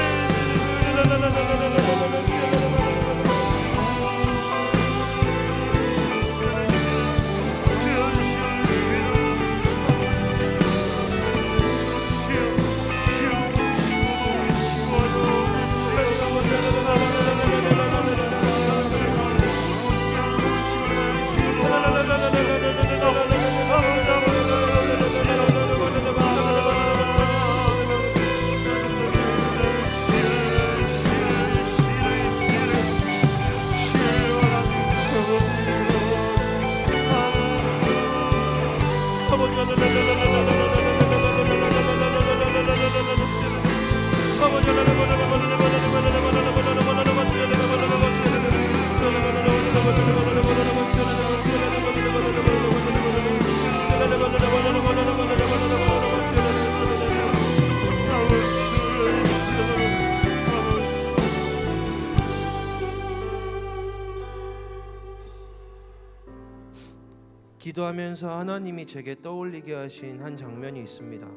기도하면서 하나님이 제게 떠올리게 하신 한 장면이 있습니다.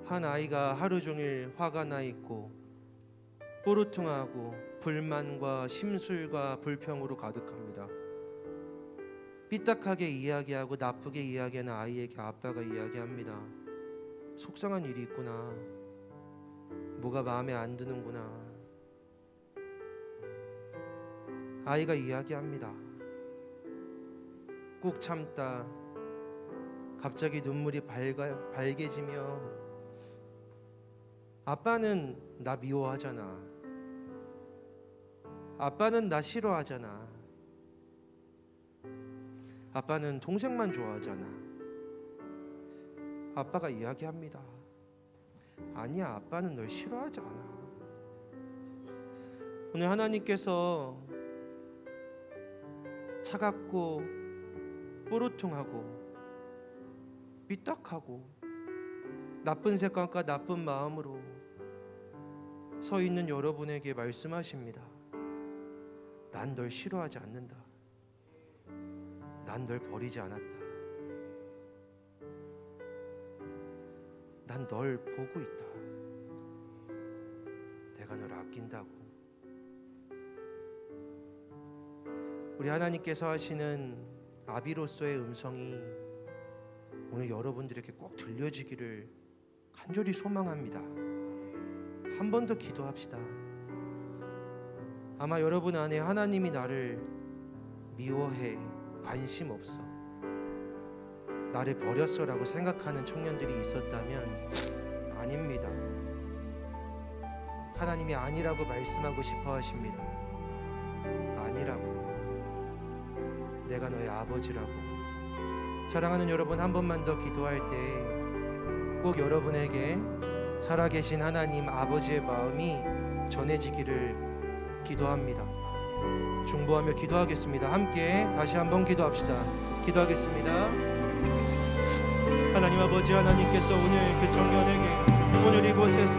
한 아이가 하루 종일 화가 나 있고 뽀르퉁하고 불만과 심술과 불평으로 가득합니다. 삐딱하게 이야기하고 나쁘게 이야기하는 아이에게 아빠가 이야기합니다. 속상한 일이 있구나. 뭐가 마음에 안 드는구나. 아이가 이야기합니다. 꾹 참다 갑자기 눈물이 밝아지며 아빠는 나 미워하잖아. 아빠는 나 싫어하잖아. 아빠는 동생만 좋아하잖아. 아빠가 이야기합니다. 아니야, 아빠는 널 싫어하지 않아. 오늘 하나님께서 차갑고 뽀르퉁하고 삐딱하고 나쁜 생각과 나쁜 마음으로 서 있는 여러분에게 말씀하십니다. 난 널 싫어하지 않는다. 난 널 버리지 않았다. 난 널 보고 있다. 내가 널 아낀다고. 우리 하나님께서 하시는 아비로서의 음성이 오늘 여러분들에게 꼭 들려지기를 간절히 소망합니다. 한 번 더 기도합시다. 아마 여러분 안에 하나님이 나를 미워해, 관심 없어, 나를 버렸어라고 생각하는 청년들이 있었다면 아닙니다. 하나님이 아니라고 말씀하고 싶어 하십니다. 아니라고. 내가 너의 아버지라고. 사랑하는 여러분, 한 번만 더 기도할 때 꼭 여러분에게 살아계신 하나님 아버지의 마음이 전해지기를 기도합니다. 중보하며 기도하겠습니다. 함께 다시 한번 기도합시다. 기도하겠습니다. 하나님 아버지, 하나님께서 오늘 그 청년에게 오늘 이곳에서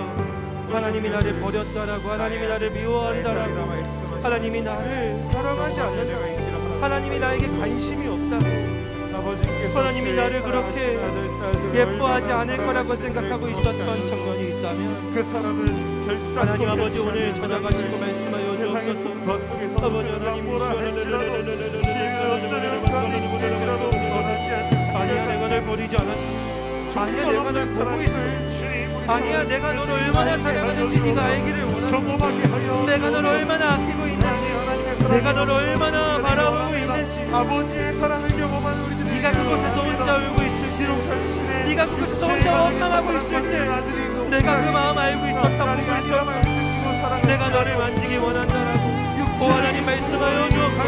하나님이 나를 버렸다라고, 하나님이 나를 미워한다라고, 하나님이 나를 사랑하지 않는다고, 하나님이 나에게 관심이 없다고, 하나님이 나를 그렇게 예뻐하지 않을 거라고 생각하고 있었던 청년이 있다면 그 사람은 결단코 하나님 아버지 오늘 찾아가시고 말씀하여 주옵소서. 아버지 하나님, 아니야, 내가 널 버리지 않았어. 아니야, 내가 널 보고 있어. 아니야, 내가 너를 얼마나 사랑하는지 네가 알기를 원한다. 내가 너를 얼마나 아끼고 있는지, 내가 너를 얼마나 바라보고 있는지. 아버지의 사랑을 경험한 우리들이 네가 그곳에서 혼자 울고 있을 때, 네가 그곳에서 혼자 원망하고 있을 때 내가 그 마음 알고 있었다, 보고 있었다. 내가 너를 만지기 원한다라고 오 하나님 말씀하여 주옵소서.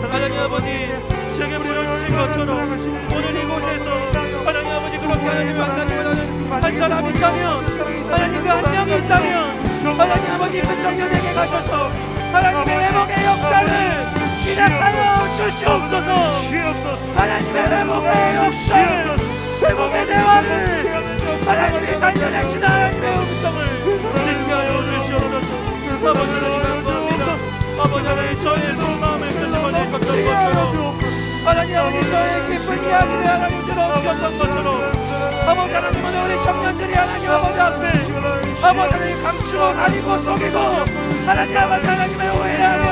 하나님 아버지, 제게 보여주신 것처럼 오늘 이곳에서 하나님 아버지 그렇게 하나님 만나기 원하는 한 사람이 있다면, 하나님 그 한 명이 있다면 하나님 아버지 그 청년에게 가셔서 하나님의 회복의 역사를 시작하여 주시옵소서. 하나님의 회복의 역사, 회복의 대화를 하나님이 살려내신 하나님의 음성을 듣게 하여 주시옵소서. 아버지 하나님 감사합니다. 아버지 하나님, 저의 속마음을 끄집어내셨던 것처럼, 하나님 아버지 저의 기쁜 이야기를 하나님 들어주셨던 것처럼, 아버지 하나님 오늘 우리 청년들이 하나님 아버지 앞에 아버지 하나님 감추고 가리고 속이고 하나님 아버지 하나님을 오해하며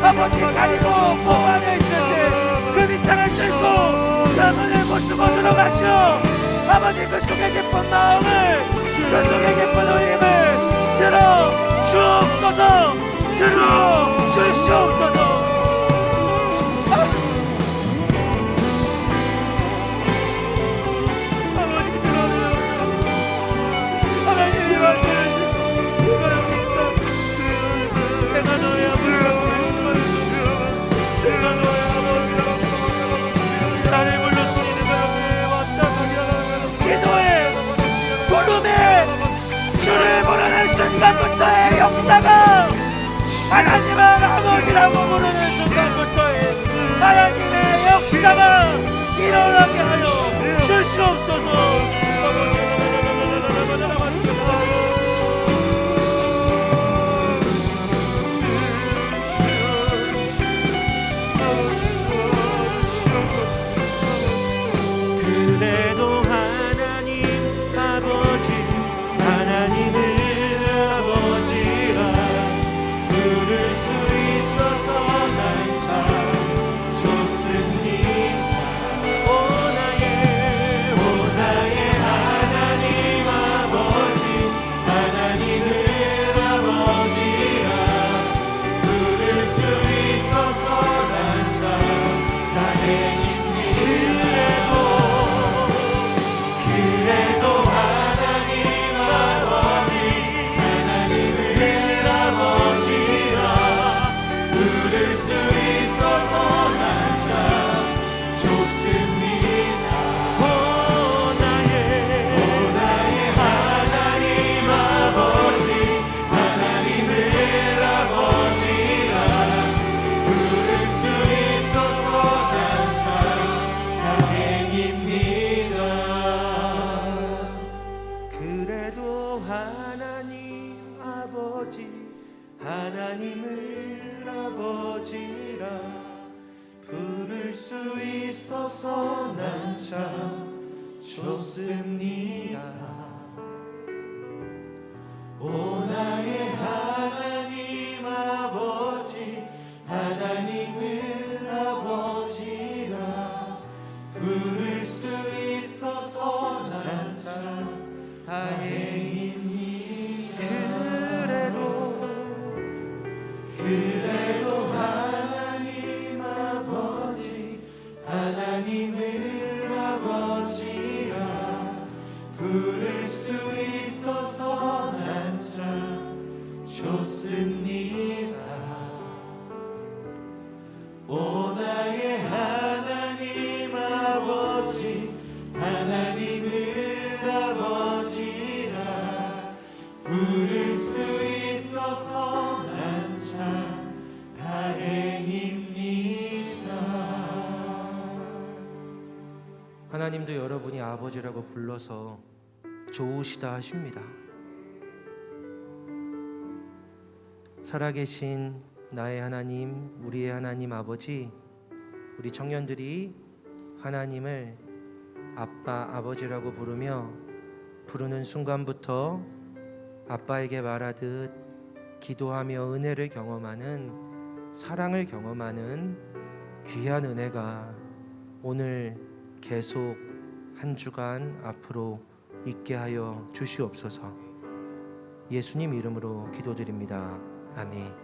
아버지 가리고 보호하며 있을 때 그 밑창을 뚫고 그 문을 부수고 들어가시오. 아버지 그 속에 깊은 마음을, 그 속에 깊은 울림을 들어 주옵소서. 들어 주시옵소서. 아버지 들어주옵소서. 하나님이 말씀하시오. 내가 여기 있다. 내가 너의 아버지라고 말씀하시오. 내가 너의 아버지라고, 나를 불렀으니 내가 여기에 왔다. 기도해, 부름에 주를 부르는 순간부터의 역사가, 하나님을 아버지라고 부르는 순간부터의 하나님의 역사가 일어나게 하여 주시옵소서. 그래도 하나님 아버지, 하나님을 아버지라 부를 수 있어서 난 참 좋습니다. 오 나의 하나님 아버지, 하나님을 아버지라 부를 수 있어서 난 참 다행입니다. 그래도 하나님 아버지, 하나님을 아버지라 부를 수 있어서 난 참 좋습니다. 오 나의 하나님 아버지, 하나님을 아버지라 부를 수 있어서 난 참 다행입니다. 그래도 하나님 아버지, 하나님을 아버지라 부를 수 있어서 난 참 좋습니다. 오 나의 하나님 아버지 하나님을 아버지라 부를 수 있어서 난 참 다행입니다. 그래도 하나님 아버지 하나님을 아버지라 부를 수 있어서 난 참 좋습니다. 오 나의 하나님 아버지 하나님을 아버지라 부를 수 있어서 난 참 다행입니다. 하나님도 여러분이 아버지라고 불러서 좋으시다 하십니다. 살아계신 나의 하나님, 우리의 하나님 아버지, 우리 청년들이 하나님을 아빠, 아버지라고 부르는 순간부터 아빠에게 말하듯 기도하며 은혜를 경험하는, 사랑을 경험하는 귀한 은혜가 오늘 계속 한 주간 앞으로 있게 하여 주시옵소서. 예수님 이름으로 기도드립니다. 아멘.